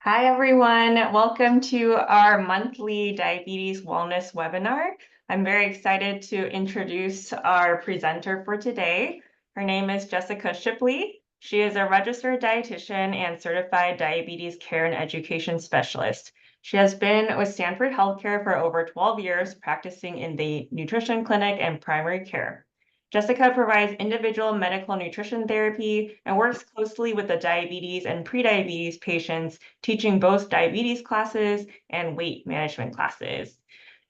Hi, everyone. Welcome to our monthly diabetes wellness webinar. I'm very excited to introduce our presenter for today. Her name is Jessica Shipley. She is a registered dietitian and certified diabetes care and education specialist. She has been with Stanford Health Care for over 12 years, practicing in the nutrition clinic and primary care. Jessica provides individual medical nutrition therapy and works closely with the diabetes and prediabetes patients, teaching both diabetes classes and weight management classes.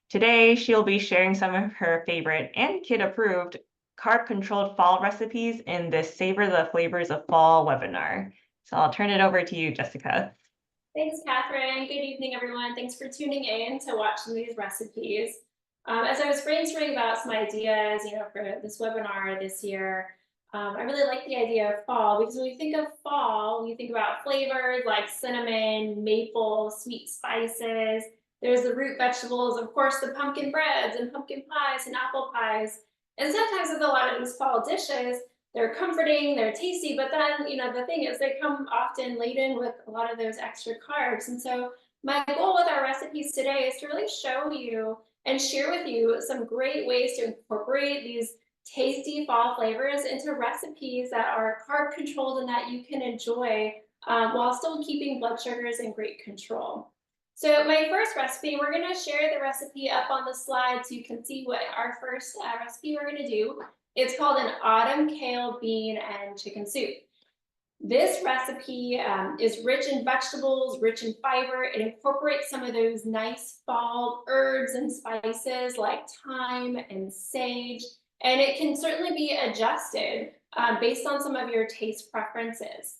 Today, she'll be sharing some of her favorite and kid-approved carb-controlled fall recipes in this Savor the Flavors of Fall webinar. So I'll turn it over to you, Jessica. Thanks, Catherine. Good evening, everyone. Thanks for tuning in to watch these recipes. As I was brainstorming about some ideas, for this webinar this year, I really like the idea of fall because when we think of fall, you think about flavors like cinnamon, maple, sweet spices. There's the root vegetables, of course, the pumpkin breads and pumpkin pies and apple pies. And sometimes with a lot of these fall dishes, they're comforting, they're tasty, but then, the thing is they come often laden with a lot of those extra carbs. And so my goal with our recipes today is to really show you and share with you some great ways to incorporate these tasty fall flavors into recipes that are carb controlled and that you can enjoy while still keeping blood sugars in great control. So my first recipe, we're going to share the recipe up on the slide so you can see what our first recipe we're going to do. It's called an autumn kale, bean, and chicken soup. This recipe is rich in vegetables, rich in fiber. It incorporates some of those nice fall herbs and spices like thyme and sage, and it can certainly be adjusted based on some of your taste preferences.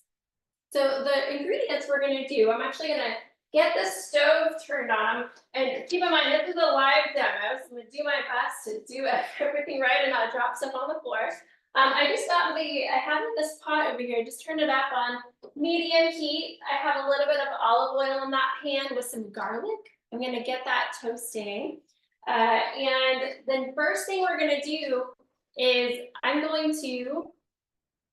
So the ingredients we're going to do, I'm actually going to get the stove turned on, and keep in mind this is a live demo, so I'm going to do my best to do everything right and not drop stuff on the floor. I have this pot over here, just turned it up on medium heat. I have a little bit of olive oil in that pan with some garlic. I'm going to get that toasting. And then first thing we're going to do is I'm going to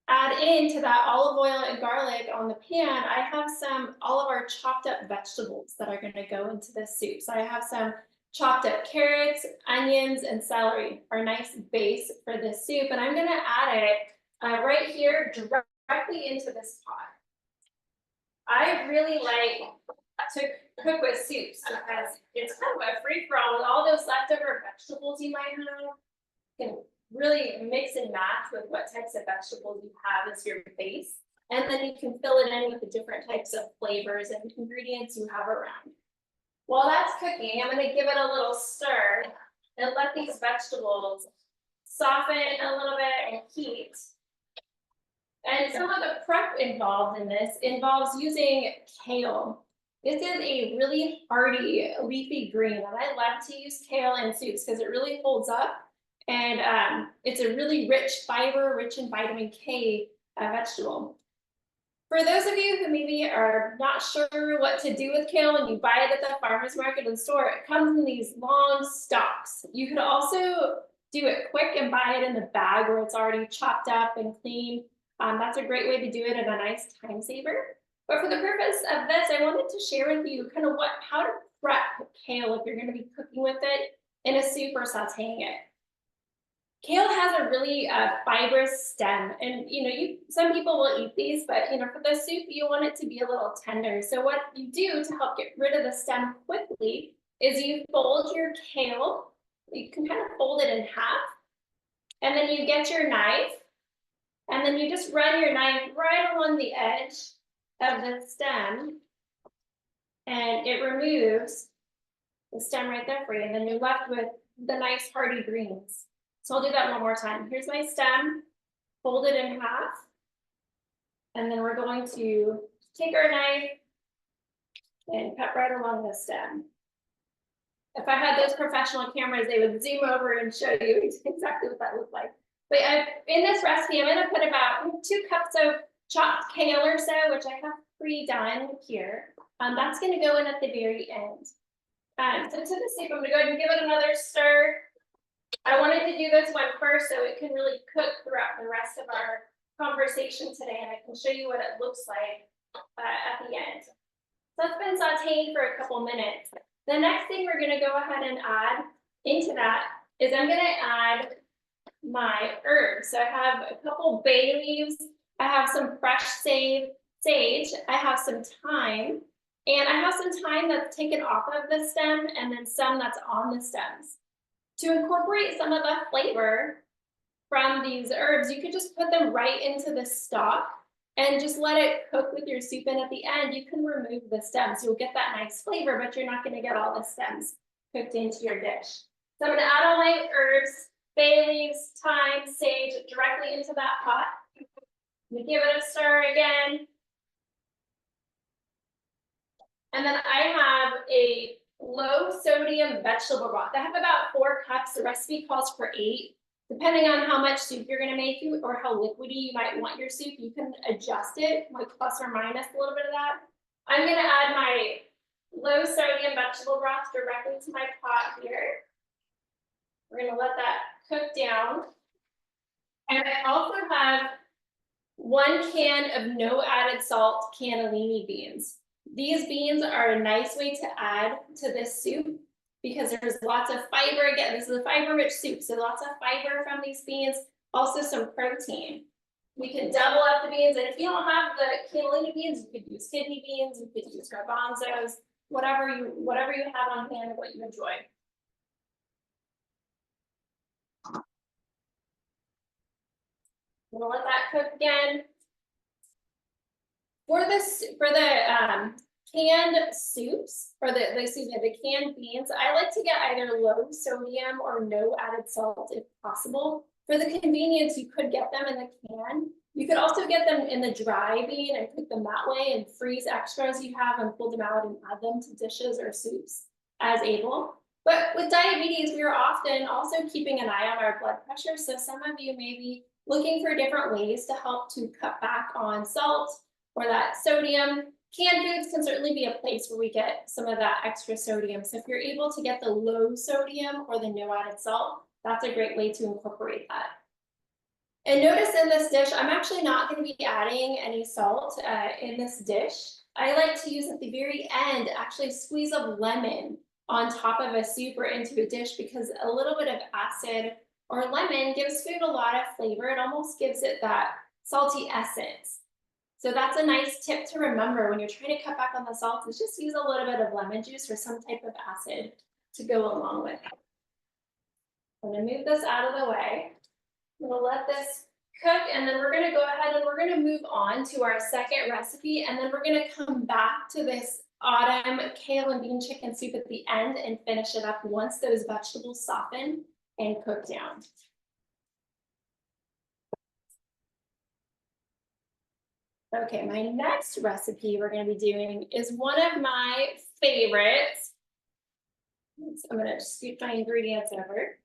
add into that olive oil and garlic on the pan. I have all of our chopped up vegetables that are going to go into this soup. So I have some chopped up carrots, onions, and celery, our nice base for this soup. And I'm going to add it right here directly into this pot. I really like to cook with soups because it's kind of a free-for-all with all those leftover vegetables you might have. You can really mix and match with what types of vegetables you have as your base. And then you can fill it in with the different types of flavors and ingredients you have around. While that's cooking, I'm going to give it a little stir and let these vegetables soften a little bit and heat. And some of the prep involved in this involves using kale. This is a really hearty leafy green, and I love to use kale in soups because it really holds up. And it's a really rich fiber, rich in vitamin K vegetable. For those of you who maybe are not sure what to do with kale when you buy it at the farmer's market and store, it comes in these long stalks. You could also do it quick and buy it in the bag where it's already chopped up and clean. That's a great way to do it and a nice time saver. But for the purpose of this, I wanted to share with you kind of how to prep kale if you're going to be cooking with it in a soup or sauteing it. Kale has a really fibrous stem, and some people will eat these, but for the soup you want it to be a little tender. So what you do to help get rid of the stem quickly is you fold your kale. You can kind of fold it in half, and then you get your knife, and then you just run your knife right along the edge of the stem, and it removes the stem right there for you, and then you're left with the nice hearty greens. So I'll do that one more time. Here's my stem, fold it in half, and then we're going to take our knife and cut right along the stem. If I had those professional cameras, they would zoom over and show you exactly what that looked like. But in this recipe, I'm going to put about 2 cups of chopped kale or so, which I have pre-done here. That's going to go in at the very end. So to the soup, I'm going to go ahead and give it another stir. I wanted to do this one first so it can really cook throughout the rest of our conversation today, and I can show you what it looks like at the end. So that's been sauteing for a couple minutes. The next thing we're gonna go ahead and add into that is I'm gonna add my herbs. So I have a couple bay leaves, I have some fresh sage, I have some thyme, and I have some thyme that's taken off of the stem and then some that's on the stems. To incorporate some of the flavor from these herbs, you could just put them right into the stock and just let it cook with your soup. And at the end, you can remove the stems. You'll get that nice flavor, but you're not going to get all the stems cooked into your dish. So I'm going to add all my herbs, bay leaves, thyme, sage directly into that pot. I'm going to give it a stir again. And then I have a low sodium vegetable broth. I have about 4 cups. The recipe calls for 8. Depending on how much soup you're gonna make or how liquidy you might want your soup, you can adjust it, like plus or minus a little bit of that. I'm gonna add my low sodium vegetable broth directly to my pot here. We're gonna let that cook down. And I also have 1 can of no added salt cannellini beans. These beans are a nice way to add to this soup because there's lots of fiber. Again, this is a fiber-rich soup, so lots of fiber from these beans, also some protein. We can double up the beans, and if you don't have the cannellini beans, you could use kidney beans, you could use garbanzos, whatever you have on hand and what you enjoy. I'm gonna let that cook again. For the canned soups, or the canned beans, I like to get either low sodium or no added salt if possible. For the convenience, you could get them in the can. You could also get them in the dry bean and cook them that way and freeze extras you have and pull them out and add them to dishes or soups as able. But with diabetes, we are often also keeping an eye on our blood pressure. So some of you may be looking for different ways to help to cut back on salt or that sodium. Canned foods can certainly be a place where we get some of that extra sodium. So if you're able to get the low sodium or the no added salt, that's a great way to incorporate that. And notice in this dish, I'm actually not going to be adding any salt in this dish. I like to use at the very end, actually squeeze of lemon on top of a soup or into a dish because a little bit of acid or lemon gives food a lot of flavor. It almost gives it that salty essence. So that's a nice tip to remember when you're trying to cut back on the salt, is just use a little bit of lemon juice or some type of acid to go along with it. I'm gonna move this out of the way. We'll let this cook, and then we're gonna go ahead and we're gonna move on to our second recipe, and then we're gonna come back to this autumn kale and bean chicken soup at the end and finish it up once those vegetables soften and cook down. Okay, my next recipe we're going to be doing is one of my favorites. So I'm going to scoot my ingredients over.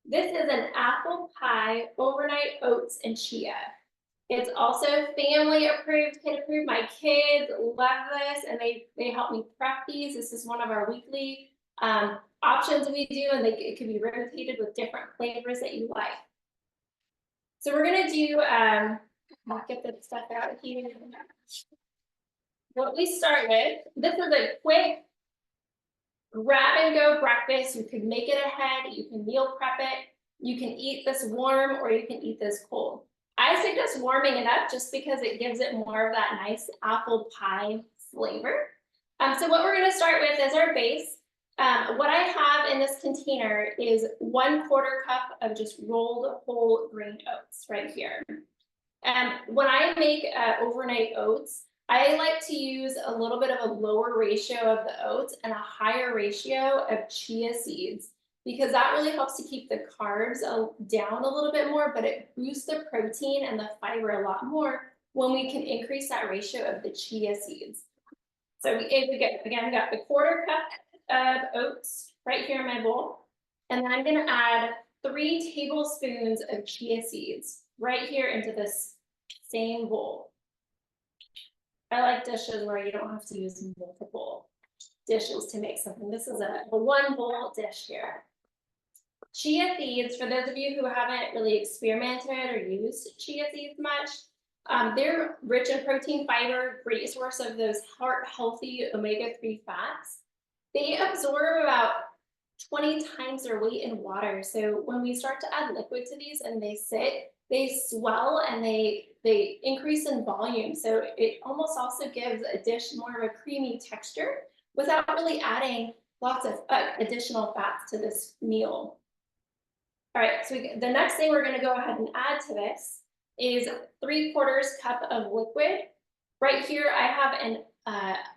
This is an apple pie overnight oats and chia. It's also family approved, kid approved. My kids love this and they help me prep these. This is one of our weekly options we do, and it can be rotated with different flavors that you like. So we're going to do I'll get this stuff out here. What we start with, this is a quick grab and go breakfast. You can make it ahead, you can meal prep it, you can eat this warm or you can eat this cold. I suggest warming it up just because it gives it more of that nice apple pie flavor. So what we're going to start with is our base. What I have in this container is 1/4 cup of just rolled whole grain oats right here. When I make overnight oats, I like to use a little bit of a lower ratio of the oats and a higher ratio of chia seeds, because that really helps to keep the carbs down a little bit more, but it boosts the protein and the fiber a lot more when we can increase that ratio of the chia seeds. So we got the 1/4 cup of oats right here in my bowl, and then I'm going to add 3 tablespoons of chia seeds right here into this same bowl. I like dishes where you don't have to use multiple dishes to make something. This is a 1 bowl dish here. Chia seeds, for those of you who haven't really experimented or used chia seeds much, They're rich in protein, fiber, great source of those heart-healthy omega-3 fats. They absorb about 20 times their weight in water. So when we start to add liquid to these and they sit, they swell and they increase in volume. So it almost also gives a dish more of a creamy texture without really adding lots of additional fats to this meal. All right, so the next thing we're gonna go ahead and add to this is 3/4 cup of liquid. Right here, I have an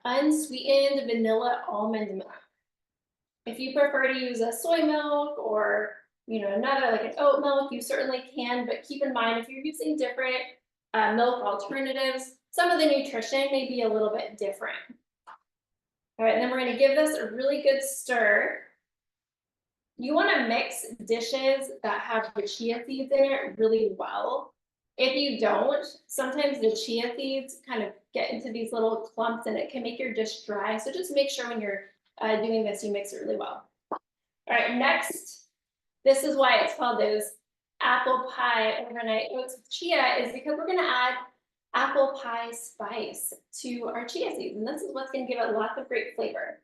unsweetened vanilla almond milk. If you prefer to use a soy milk or another like an oat milk, you certainly can, but keep in mind if you're using different milk alternatives, some of the nutrition may be a little bit different. All right, and then we're gonna give this a really good stir. You wanna mix dishes that have the chia seeds in it really well. If you don't, sometimes the chia seeds kind of get into these little clumps and it can make your dish dry. So just make sure when you're doing this, you mix it really well. All right, next, this is why it's called those apple pie overnight oats with chia, is because we're gonna add apple pie spice to our chia seeds. And this is what's gonna give it lots of great flavor.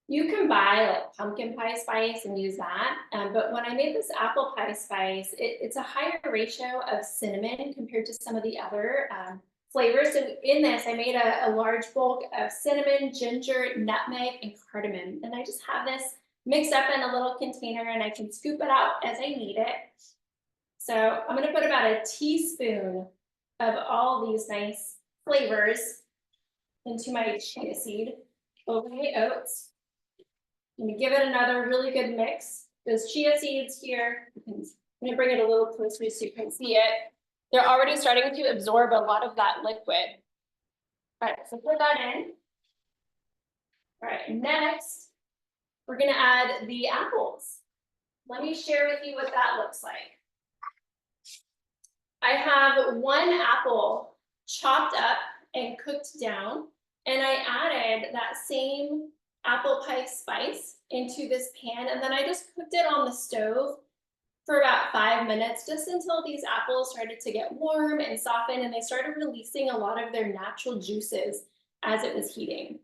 You can buy like pumpkin pie spice and use that. But when I made this apple pie spice, it's a higher ratio of cinnamon compared to some of the other flavors. So in this, I made a large bulk of cinnamon, ginger, nutmeg, and cardamom. And I just have this mixed up in a little container and I can scoop it out as I need it. So I'm gonna put about a teaspoon of all these nice flavors into my chia seed overnight oats. I'm gonna give it another really good mix. Those chia seeds here, I'm gonna bring it a little closer so you can see it. They're already starting to absorb a lot of that liquid. All right, so put that in. All right, next, we're gonna add the apples. Let me share with you what that looks like. I have 1 apple chopped up and cooked down, and I added that same apple pie spice into this pan, and then I just cooked it on the stove for about 5 minutes, just until these apples started to get warm and soften, and they started releasing a lot of their natural juices as it was heating.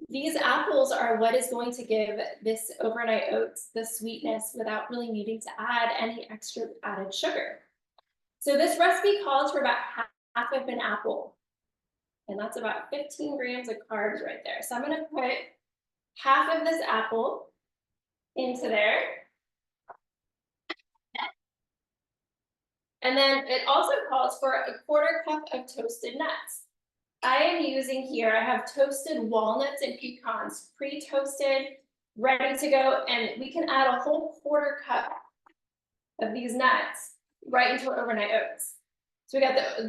These apples are what is going to give this overnight oats the sweetness without really needing to add any extra added sugar. So this recipe calls for about half of an apple. And that's about 15 grams of carbs right there. So I'm gonna put half of this apple into there. And then it also calls for a 1/4 cup of toasted nuts. I am using here, I have toasted walnuts and pecans, pre-toasted, ready to go. And we can add a whole 1/4 cup of these nuts right into our overnight oats. So we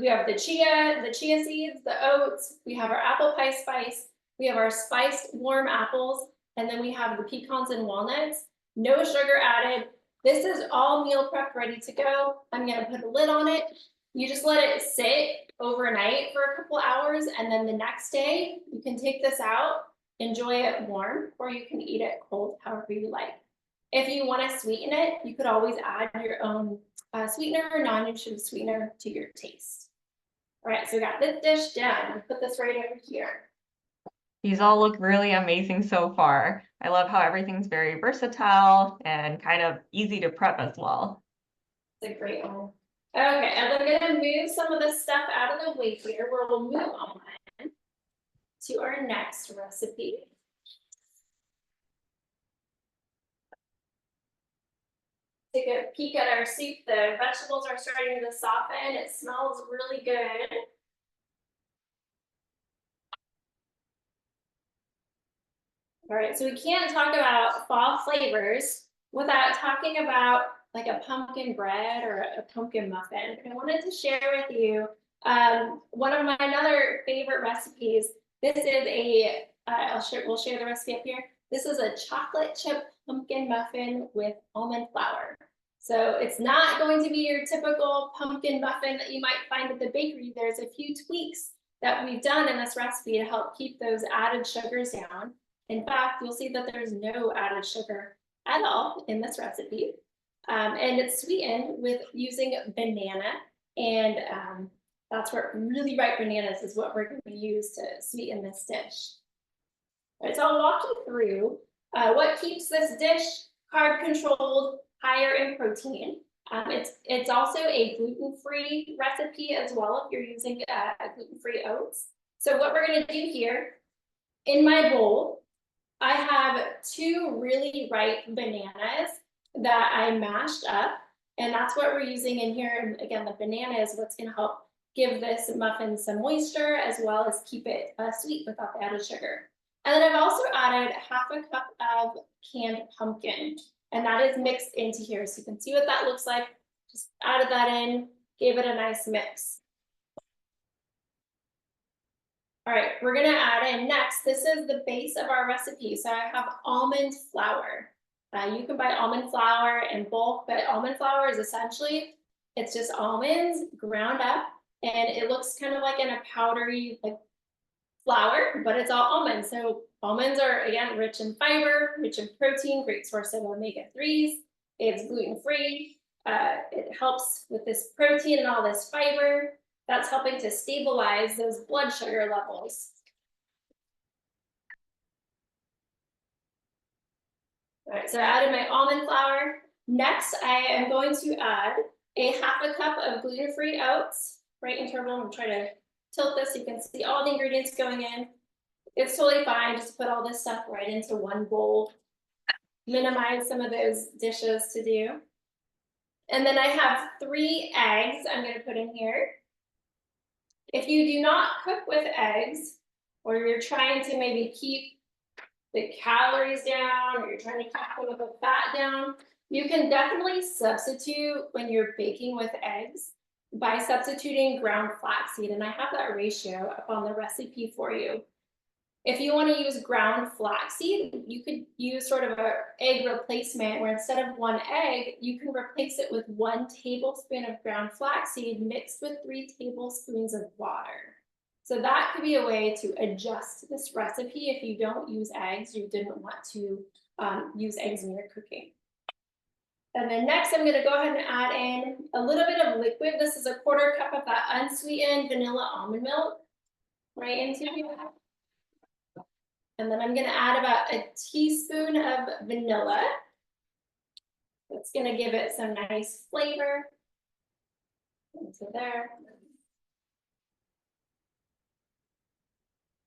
have the chia seeds, the oats, we have our apple pie spice, we have our spiced warm apples, and then we have the pecans and walnuts. No sugar added. This is all meal prepped, ready to go. I'm gonna put a lid on it. You just let it sit overnight for a couple hours, and then the next day you can take this out, enjoy it warm, or you can eat it cold, however you like. If you want to sweeten it, you could always add your own sweetener or non-nutritive sweetener to your taste. All right, so we got this dish done. I'll put this right over here. These all look really amazing so far. I love how everything's very versatile and kind of easy to prep as well. It's a great one. Okay, and I'm gonna move some of this stuff out of the way here, where we'll move on to our next recipe. Take a peek at our soup. The vegetables are starting to soften. It smells really good. All right, so we can't talk about fall flavors without talking about like a pumpkin bread or a pumpkin muffin. I wanted to share with you one of my other favorite recipes. This is we'll share the recipe up here. This is a chocolate chip pumpkin muffin with almond flour. So it's not going to be your typical pumpkin muffin that you might find at the bakery. There's a few tweaks that we've done in this recipe to help keep those added sugars down. In fact, you'll see that there's no added sugar at all in this recipe. And it's sweetened with using banana And that's where really ripe bananas is what we're going to use to sweeten this dish. All right, so I'll walk you through what keeps this dish carb controlled, higher in protein. It's also a gluten-free recipe as well if you're using gluten-free oats. So what we're going to do here, in my bowl, I have 2 really ripe bananas that I mashed up, and that's what we're using in here. And again, the banana is what's going to help give this muffin some moisture as well as keep it sweet without the added sugar. And then I've also added 1/2 cup of canned pumpkin, and that is mixed into here. So you can see what that looks like. Just added that in, gave it a nice mix. All right, we're gonna add in next, this is the base of our recipe. So I have almond flour. You can buy almond flour in bulk, but almond flour is essentially, it's just almonds ground up, and it looks kind of like in a powdery like flour, but it's all almonds. So almonds are, again, rich in fiber, rich in protein, great source of omega-3s. It's gluten-free. It helps with this protein and all this fiber. That's helping to stabilize those blood sugar levels. All right, so I added my almond flour. Next, I am going to add a 1/2 cup of gluten-free oats, right interval. I'm trying to tilt this so you can see all the ingredients going in. It's totally fine just to put all this stuff right into one bowl. Minimize some of those dishes to do. And then I have 3 eggs I'm going to put in here. If you do not cook with eggs, or you're trying to maybe keep the calories down, or you're trying to keep some of the fat down, you can definitely substitute when you're baking with eggs by substituting ground flaxseed. And I have that ratio up on the recipe for you. If you want to use ground flaxseed, you could use sort of an egg replacement where instead of 1 egg, you can replace it with 1 tablespoon of ground flaxseed mixed with 3 tablespoons of water. So that could be a way to adjust this recipe if you don't use eggs, you didn't want to use eggs in your cooking. And then next, I'm going to go ahead and add in a little bit of liquid. This is a 1/4 cup of that unsweetened vanilla almond milk right into here. And then I'm going to add about a teaspoon of vanilla. That's going to give it some nice flavor into there.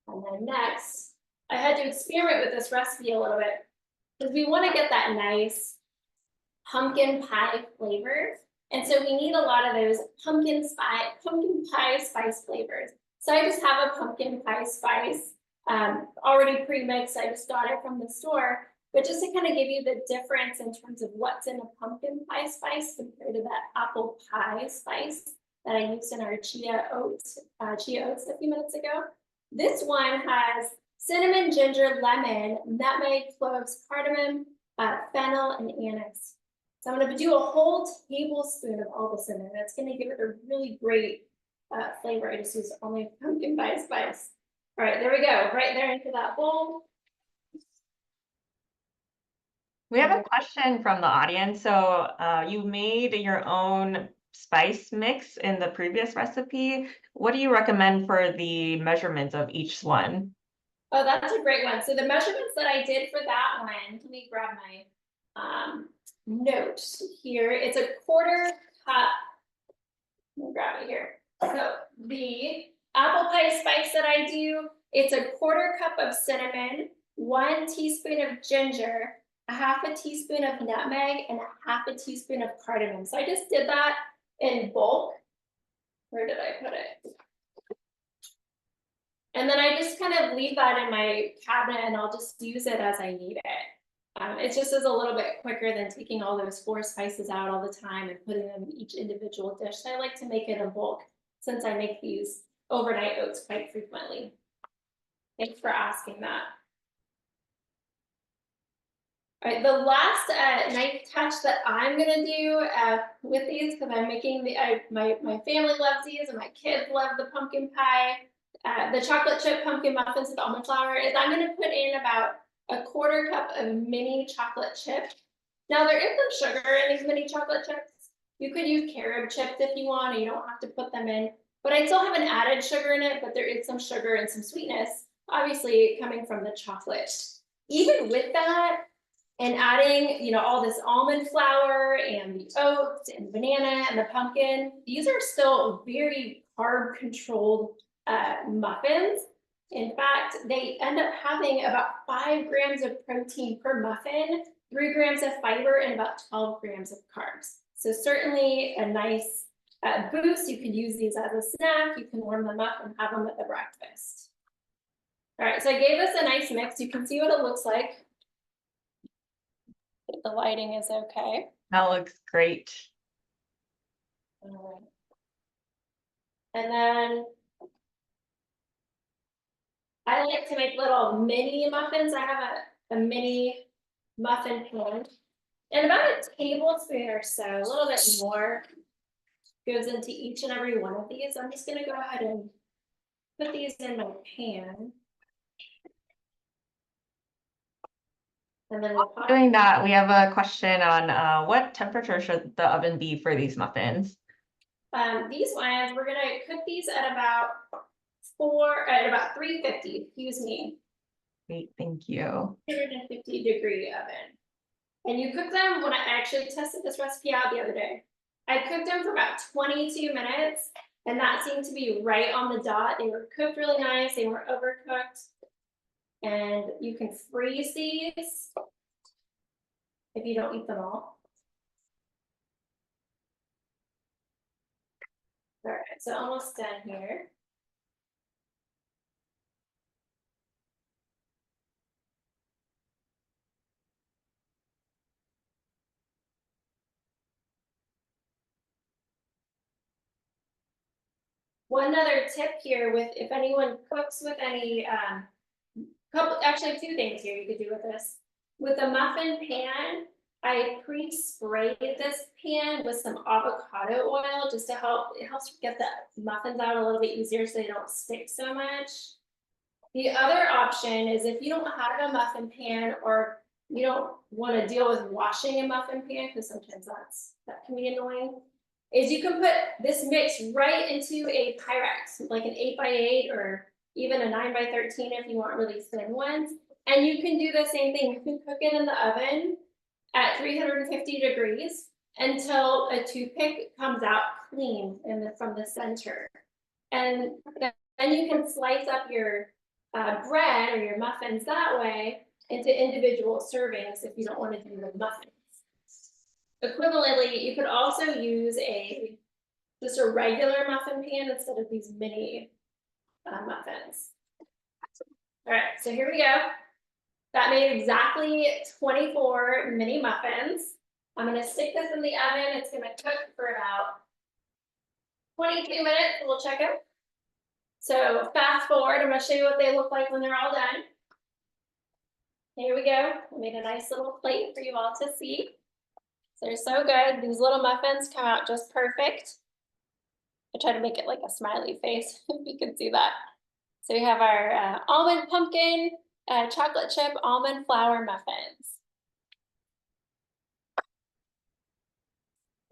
And then next, I had to experiment with this recipe a little bit because we want to get that nice pumpkin pie flavor. And so we need a lot of those pumpkin pie spice flavors. So I just have a pumpkin pie spice already pre-mixed. I just got it from the store, but just to kind of give you the difference in terms of what's in a pumpkin pie spice compared to that apple pie spice that I used in our Chia Oats a few minutes ago. This one has cinnamon, ginger, lemon, nutmeg, cloves, cardamom, fennel, and anise. So I'm going to do a whole tablespoon of all this in there. That's going to give it a really great flavor. I just used only pumpkin pie spice. All right, there we go, right there into that bowl. We have a question from the audience. So you made your own spice mix in the previous recipe. What do you recommend for the measurements of each one? Oh, that's a great one. So the measurements that I did for that one, let me grab my note here. It's a 1/4 cup. Let me grab it here. So the apple pie spice that I do, it's a 1/4 cup of cinnamon, 1 teaspoon of ginger, a 1/2 teaspoon of nutmeg, and a 1/2 teaspoon of cardamom. So I just did that in bulk. Where did I put it? And then I just kind of leave that in my cabinet and I'll just use it as I need it. It just is a little bit quicker than taking all those 4 spices out all the time and putting them in each individual dish. So I like to make it in bulk since I make these overnight oats quite frequently. Thanks for asking that. All right, the last nice touch that I'm gonna do with these, because I'm making my family loves these and my kids love the pumpkin pie, the chocolate chip pumpkin muffins with almond flour, is I'm gonna put in about a 1/4 cup of mini chocolate chip. Now there is some sugar in these mini chocolate chips, You could use carob chips if you want, and you don't have to put them in. But I still haven't added sugar in it, but there is some sugar and some sweetness, obviously coming from the chocolate. Even with that, and adding, you know, all this almond flour and the oats and the banana and the pumpkin, these are still very carb controlled muffins. In fact, they end up having about 5 grams of protein per muffin, 3 grams of fiber, and about 12 grams of carbs. So certainly a nice boost. You could use these as a snack. You can warm them up and have them with a breakfast. All right, so I gave this a nice mix. You can see what it looks like. If the lighting is okay. That looks great. All right. And then I like to make little mini muffins. I have a mini muffin pan. And about a tablespoon or so, a little bit more, goes into each and every one of these. I'm just gonna go ahead and put these in my pan. And then we'll pop. Doing that, we have a question on what temperature should the oven be for these muffins? These ones, we're gonna cook these at about 350, excuse me. Great, thank you. 350-degree oven. And you cook them, when I actually tested this recipe out the other day, I cooked them for about 22 minutes, and that seemed to be right on the dot. They were cooked really nice, they weren't overcooked. And you can freeze these if you don't eat them all. All right, so almost done here. One other tip here with if anyone cooks with any actually 2 things here you could do with this. With a muffin pan, I pre-sprayed this pan with some avocado oil just to help, it helps get the muffins out a little bit easier so they don't stick so much. The other option is if you don't have a muffin pan or you don't want to deal with washing a muffin pan, because sometimes that can be annoying, is you can put this mix right into a Pyrex, like an 8x8 or even a 9x13 if you want really thin ones. And you can do the same thing. You can cook it in the oven at 350 degrees until a toothpick comes out clean from the center. And then you can slice up your bread or your muffins that way into individual servings if you don't want to do the muffins. Equivalently, you could also use just a regular muffin pan instead of these mini muffins. All right, so here we go. That made exactly 24 mini muffins. I'm gonna stick this in the oven. It's gonna cook for about 22 minutes. We'll check it. So fast forward, I'm gonna show you what they look like when they're all done. Here we go. I made a nice little plate for you all to see. So they're so good. These little muffins come out just perfect. I try to make it like a smiley face, if you can see that. So we have our almond pumpkin, chocolate chip almond flour muffins.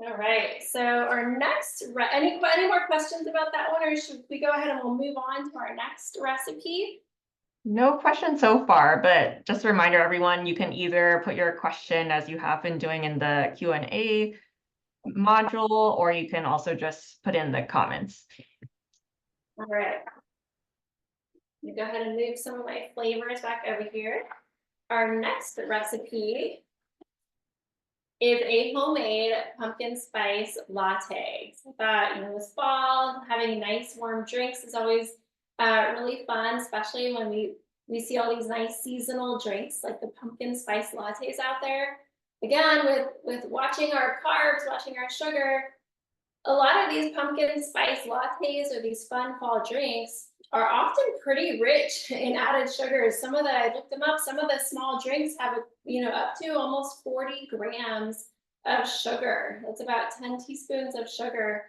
All right, so our next, any more questions about that one, or should we go ahead and we'll move on to our next recipe? No questions so far, but just a reminder, everyone, you can either put your question as you have been doing in the Q&A module, or you can also just put in the comments. All right. Let me go ahead and move some of my flavors back over here. Our next recipe is a homemade pumpkin spice latte. So I thought, this fall, having nice warm drinks is always really fun, especially when we see all these nice seasonal drinks like the pumpkin spice lattes out there. Again, with watching our carbs, watching our sugar, a lot of these pumpkin spice lattes or these fun fall drinks are often pretty rich in added sugars. I looked them up, some of the small drinks have up to almost 40 grams of sugar. That's about 10 teaspoons of sugar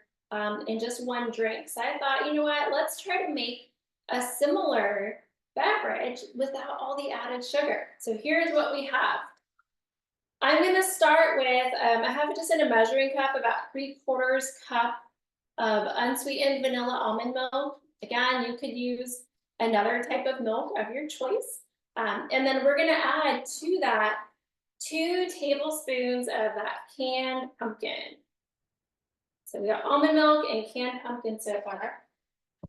in just one drink. So I thought, you know what, let's try to make a similar beverage without all the added sugar. So here's what we have. I'm gonna start with, I have just in a measuring cup, about 3/4 cup of unsweetened vanilla almond milk. Again, you could use another type of milk of your choice. And then we're gonna add to that 2 tablespoons of that canned pumpkin. So we got almond milk and canned pumpkin so far.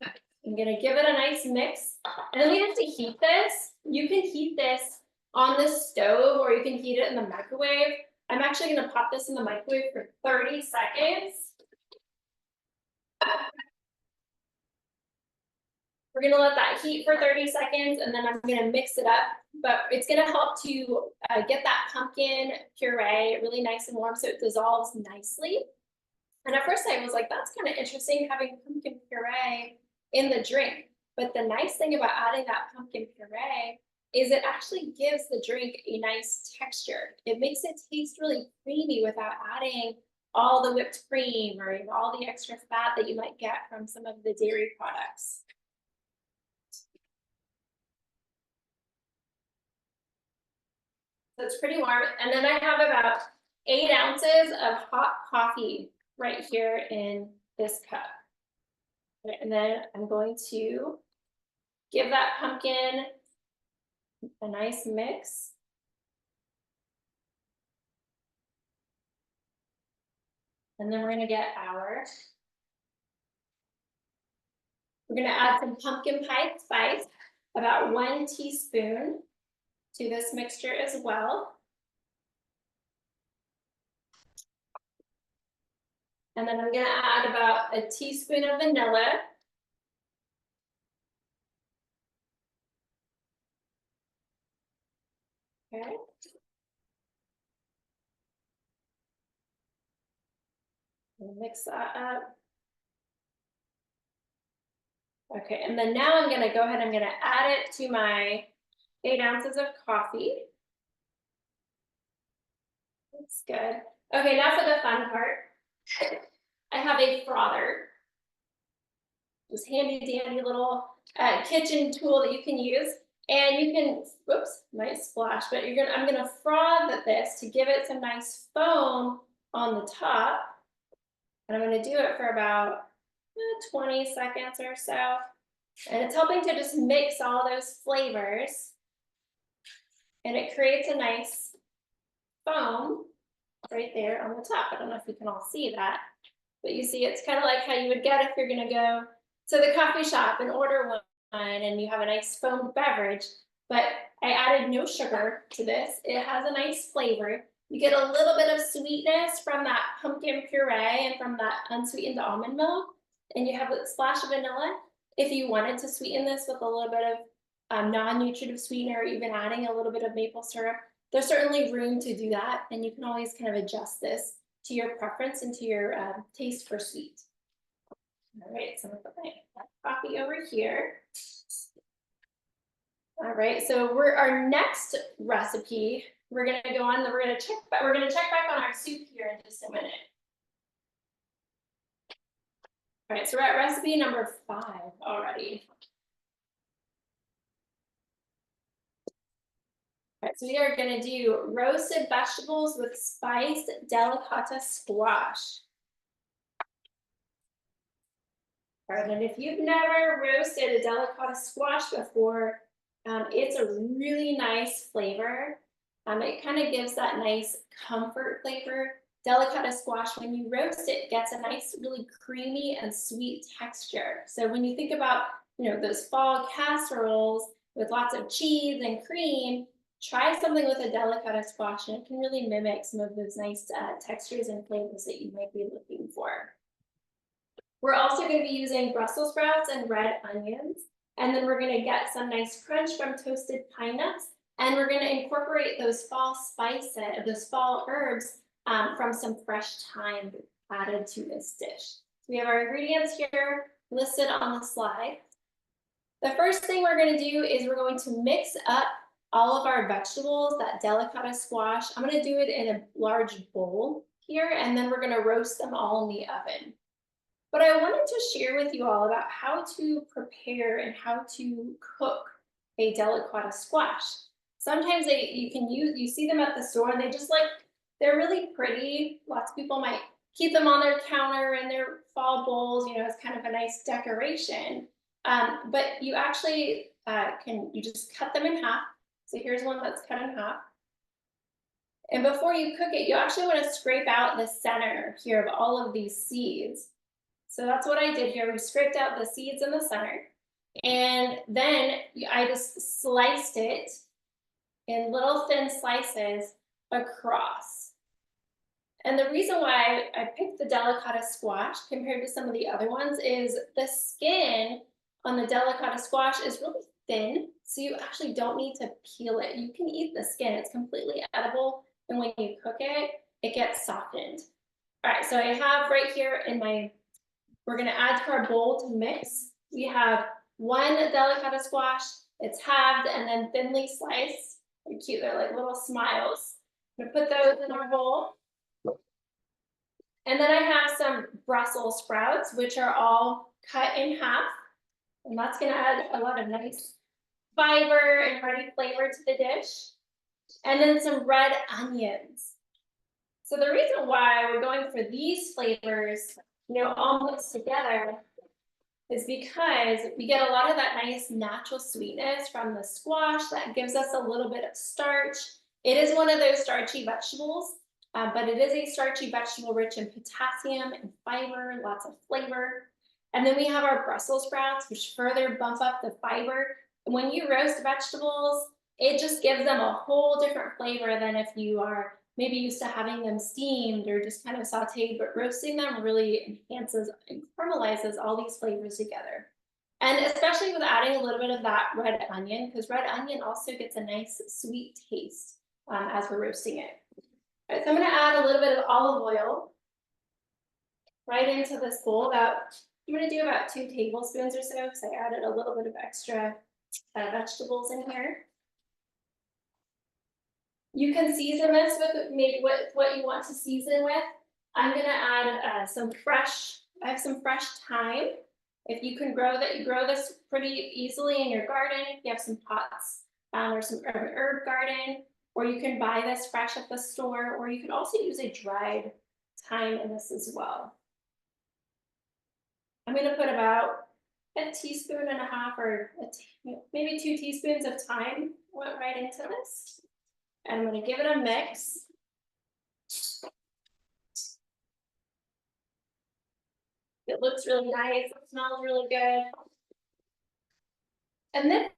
I'm gonna give it a nice mix. And then we have to heat this. You can heat this on the stove or you can heat it in the microwave. I'm actually gonna pop this in the microwave for 30 seconds. We're gonna let that heat for 30 seconds and then I'm gonna mix it up. But it's gonna help to get that pumpkin puree really nice and warm so it dissolves nicely. And at first I was like, that's kind of interesting having pumpkin puree in the drink. But the nice thing about adding that pumpkin puree is it actually gives the drink a nice texture. It makes it taste really creamy without adding all the whipped cream or all the extra fat that you might get from some of the dairy products. So it's pretty warm. And then I have about 8 ounces of hot coffee right here in this cup. And then I'm going to give that pumpkin a nice mix. And then we're gonna get we're gonna add some pumpkin pie spice, about 1 teaspoon to this mixture as well. And then I'm gonna add about a teaspoon of vanilla. Okay. Mix that up. Okay, and then now I'm gonna go ahead, I'm gonna add it to my 8 ounces of coffee. That's good. Okay, now for the fun part. I have a frother. This handy dandy little kitchen tool that you can use. And you can, whoops, might splash, but I'm gonna froth this to give it some nice foam on the top. And I'm gonna do it for about 20 seconds or so. And it's helping to just mix all those flavors. And it creates a nice foam right there on the top. I don't know if you can all see that, but you see it's kind of like how you would get if you're gonna go to the coffee shop and order one and you have a nice foamed beverage. But I added no sugar to this. It has a nice flavor. You get a little bit of sweetness from that pumpkin puree and from that unsweetened almond milk. And you have a splash of vanilla. If you wanted to sweeten this with a little bit of non-nutritive sweetener or even adding a little bit of maple syrup, there's certainly room to do that. And you can always kind of adjust this to your preference and to your taste for sweet. All right, so I'm gonna put my coffee over here. All right, so our next recipe, we're gonna go on, we're gonna check back on our soup here in just a minute. All right, so we're at recipe number 5 already. All right, so we are gonna do roasted vegetables with spiced delicata squash. All right, and if you've never roasted a delicata squash before, it's a really nice flavor. It kind of gives that nice comfort flavor. Delicata squash, when you roast it, gets a nice, really creamy and sweet texture. So when you think about, those fall casseroles with lots of cheese and cream, try something with a delicata squash, and it can really mimic some of those nice textures and flavors that you might be looking for. We're also going to be using Brussels sprouts and red onions. And then we're going to get some nice crunch from toasted pine nuts. And we're going to incorporate those fall spices, those fall herbs from some fresh thyme added to this dish. So we have our ingredients here listed on the slide. The first thing we're going to do is we're going to mix up all of our vegetables, that delicata squash. I'm going to do it in a large bowl here, and then we're going to roast them all in the oven. But I wanted to share with you all about how to prepare and how to cook a delicata squash. Sometimes you see them at the store and they're really pretty. Lots of people might keep them on their counter in their fall bowls, as kind of a nice decoration. But you actually you just cut them in half. So here's one that's cut in half. And before you cook it, you actually want to scrape out the center here of all of these seeds. So that's what I did here. We scraped out the seeds in the center. And then I just sliced it in little thin slices across. And the reason why I picked the Delicata squash compared to some of the other ones is the skin on the Delicata squash is really thin, so you actually don't need to peel it. You can eat the skin, it's completely edible, and when you cook it, it gets softened. All right, so I have right here we're gonna add to our bowl to mix. We have one Delicata squash, it's halved and then thinly sliced. They're cute, they're like little smiles. I'm gonna put those in our bowl. And then I have some Brussels sprouts, which are all cut in half. And that's gonna add a lot of nice fiber and hearty flavor to the dish. And then some red onions. So the reason why we're going for these flavors, all mixed together, is because we get a lot of that nice natural sweetness from the squash that gives us a little bit of starch. It is one of those starchy vegetables, but it is a starchy vegetable rich in potassium and fiber, lots of flavor. And then we have our Brussels sprouts, which further bump up the fiber. And when you roast vegetables, it just gives them a whole different flavor than if you are maybe used to having them steamed or just kind of sauteed, but roasting them really enhances and caramelizes all these flavors together. And especially with adding a little bit of that red onion, because red onion also gets a nice sweet taste as we're roasting it. All right, so I'm gonna add a little bit of olive oil right into this bowl. I'm gonna do about 2 tablespoons or so, because I added a little bit of extra vegetables in here. You can season this with maybe what you want to season with. I'm gonna add I have some fresh thyme. If you can grow that, you grow this pretty easily in your garden. If you have some pots or some herb garden, or you can buy this fresh at the store, or you can also use a dried thyme in this as well. I'm gonna put about 1.5 teaspoons or maybe 2 teaspoons of thyme went right into this. And I'm gonna give it a mix. It looks really nice, it smells really good. And this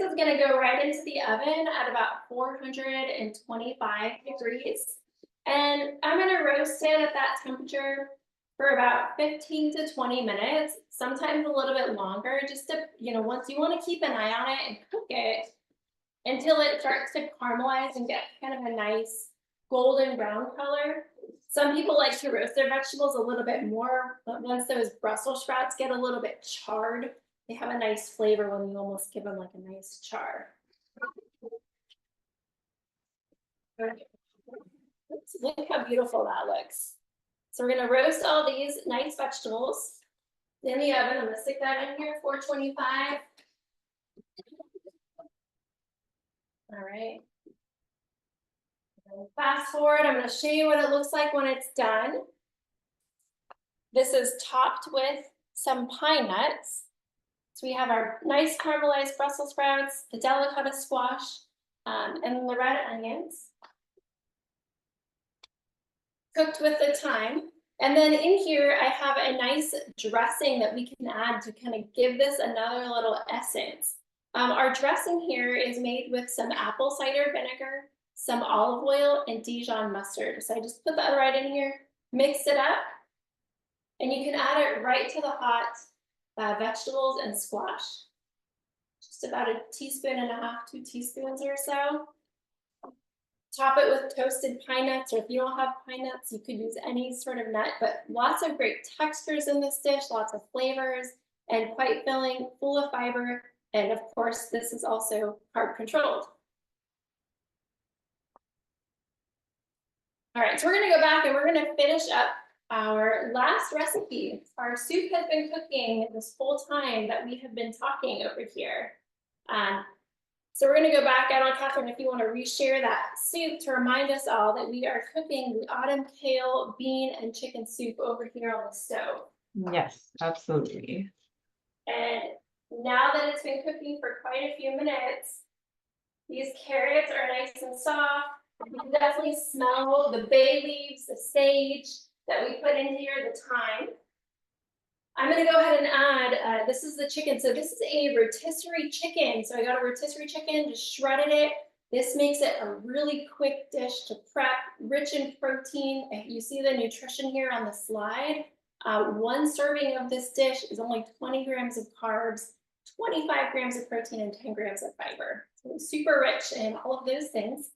is gonna go right into the oven at about 425 degrees. And I'm gonna roast it at that temperature for about 15 to 20 minutes, sometimes a little bit longer, just to, once you wanna keep an eye on it and cook it until it starts to caramelize and get kind of a nice golden brown color. Some people like to roast their vegetables a little bit more, but once those Brussels sprouts get a little bit charred, they have a nice flavor when you almost give them like a nice char. Look how beautiful that looks. So we're gonna roast all these nice vegetables in the oven. I'm gonna stick that in here, 425. All right. Fast forward, I'm going to show you what it looks like when it's done. This is topped with some pine nuts. So we have our nice caramelized Brussels sprouts, the Delicata squash, and the red onions. Cooked with the thyme. And then in here, I have a nice dressing that we can add to kind of give this another little essence. Our dressing here is made with some apple cider vinegar, some olive oil, and Dijon mustard. So I just put that right in here, mix it up, and you can add it right to the hot vegetables and squash. Just about 1.5 teaspoons, 2 teaspoons or so. Top it with toasted pine nuts, or if you don't have pine nuts, you could use any sort of nut, but lots of great textures in this dish, lots of flavors, and quite filling, full of fiber. And of course, this is also carb controlled. All right, so we're gonna go back and we're gonna finish up our last recipe. Our soup has been cooking this whole time that we have been talking over here. So we're gonna go back. I don't know, Catherine, if you want to reshare that soup to remind us all that we are cooking the autumn kale, bean, and chicken soup over here on the stove. Yes, absolutely. And now that it's been cooking for quite a few minutes, these carrots are nice and soft. You can definitely smell the bay leaves, the sage that we put in here, the thyme. I'm gonna go ahead and add, this is the chicken. So this is a rotisserie chicken. So I got a rotisserie chicken, just shredded it. This makes it a really quick dish to prep, rich in protein. You see the nutrition here on the slide. One serving of this dish is only 20 grams of carbs, 25 grams of protein, and 10 grams of fiber. So it's super rich in all of those things.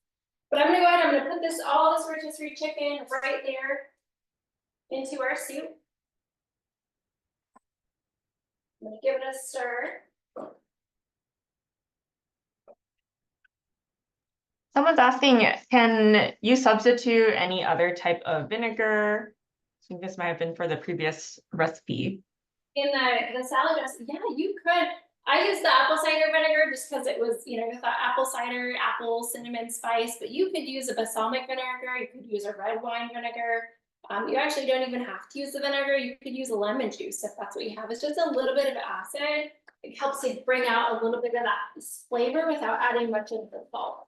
But I'm gonna go ahead, I'm gonna put this rotisserie chicken right there into our soup. I'm gonna give it a stir. Someone's asking, can you substitute any other type of vinegar? I think this might have been for the previous recipe. In the salad dressing, yeah, you could. I used the apple cider vinegar just because it was, you know, with the apple cider, apple, cinnamon, spice, but you could use a balsamic vinegar, you could use a red wine vinegar. You actually don't even have to use the vinegar, you could use a lemon juice if that's what you have. It's just a little bit of acid. It helps to bring out a little bit of that flavor without adding much of the salt.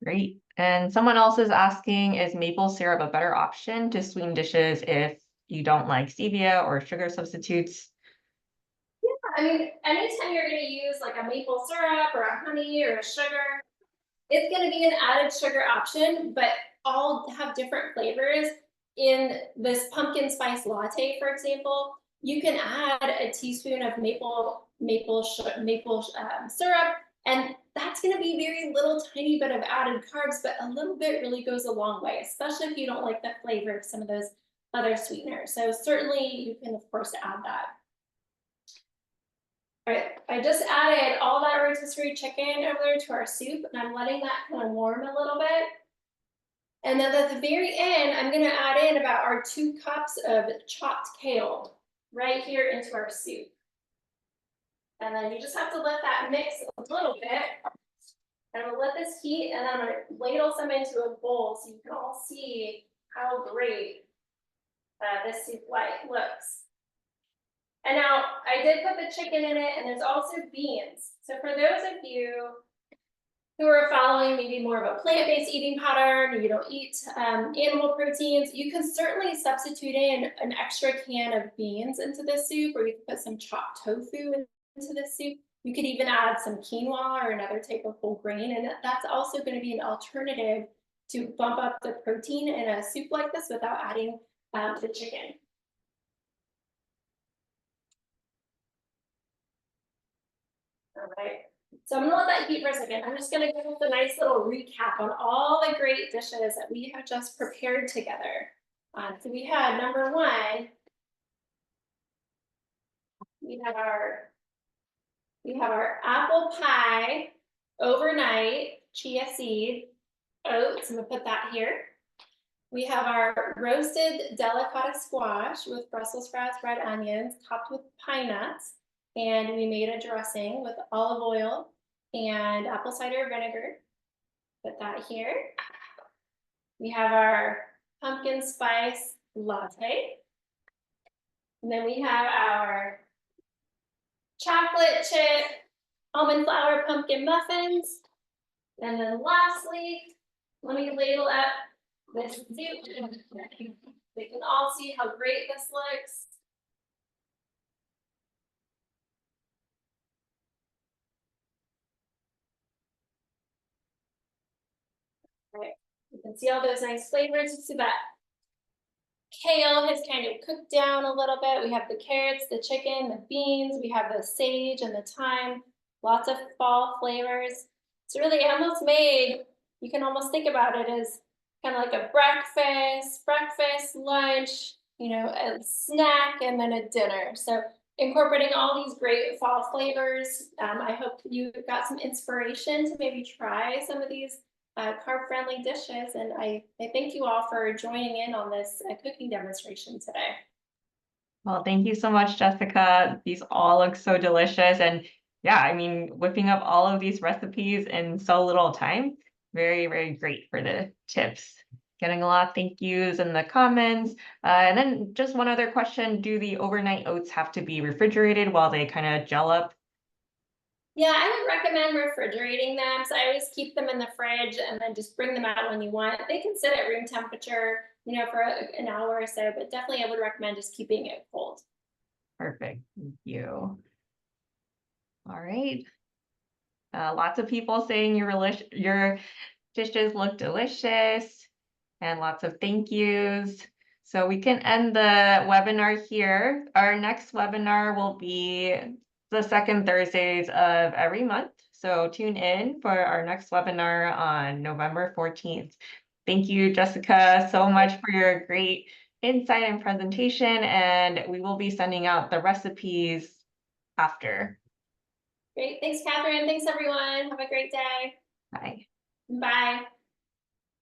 Great. And someone else is asking, is maple syrup a better option to sweeten dishes if you don't like stevia or sugar substitutes? Yeah, I mean, anytime you're going to use like a maple syrup or a honey or a sugar, it's going to be an added sugar option, but all have different flavors. In this pumpkin spice latte, for example, you can add a teaspoon of maple syrup, and that's going to be very little tiny bit of added carbs, but a little bit really goes a long way, especially if you don't like the flavor of some of those other sweeteners. So certainly you can, of course, add that. All right, I just added all that rotisserie chicken over there to our soup, and I'm letting that kind of warm a little bit. And then at the very end, I'm gonna add in about our 2 cups of chopped kale right here into our soup. And then you just have to let that mix a little bit. And I'm gonna let this heat, and then I'm gonna ladle some into a bowl so you can all see how great this soup looks. And now I did put the chicken in it, and there's also beans. So for those of you who are following maybe more of a plant-based eating pattern, you don't eat animal proteins, you can certainly substitute in an extra can of beans into the soup, or you can put some chopped tofu into the soup. You could even add some quinoa or another type of whole grain, and that's also going to be an alternative to bump up the protein in a soup like this without adding the chicken. All right, so I'm gonna let that heat for a second. I'm just gonna give us a nice little recap on all the great dishes that we have just prepared together. So we had number 1, we have our apple pie overnight chia seed oats. I'm gonna put that here. We have our roasted delicata squash with Brussels sprouts, red onions, topped with pine nuts. And we made a dressing with olive oil and apple cider vinegar. Put that here. We have our pumpkin spice latte. And then we have our chocolate chip almond flour pumpkin muffins. And then lastly, let me ladle up this soup. We can all see how great this looks. Right. You can see all those nice flavors. You see that kale has kind of cooked down a little bit. We have the carrots, the chicken, the beans. We have the sage and the thyme. Lots of fall flavors. It's really almost made, you can almost think about it as kind of like a breakfast, lunch, you know, a snack, and then a dinner. So incorporating all these great fall flavors. I hope you got some inspiration to maybe try some of these carb-friendly dishes, and I thank you all for joining in on this cooking demonstration today. Well, thank you so much, Jessica. These all look so delicious. And yeah, I mean, whipping up all of these recipes in so little time, very, very great for the tips. Getting a lot of thank yous in the comments. And then just one other question, do the overnight oats have to be refrigerated while they kind of gel up? Yeah, I would recommend refrigerating them. So I always keep them in the fridge and then just bring them out when you want. They can sit at room temperature, for an hour or so, but definitely I would recommend just keeping it cold. Perfect, thank you. All right. Lots of people saying your dishes look delicious and lots of thank yous. So we can end the webinar here. Our next webinar will be the second Thursdays of every month. So tune in for our next webinar on November 14th. Thank you, Jessica, so much for your great insight and presentation. And we will be sending out the recipes after. Great. Thanks, Catherine. Thanks, everyone. Have a great day. Bye. Bye.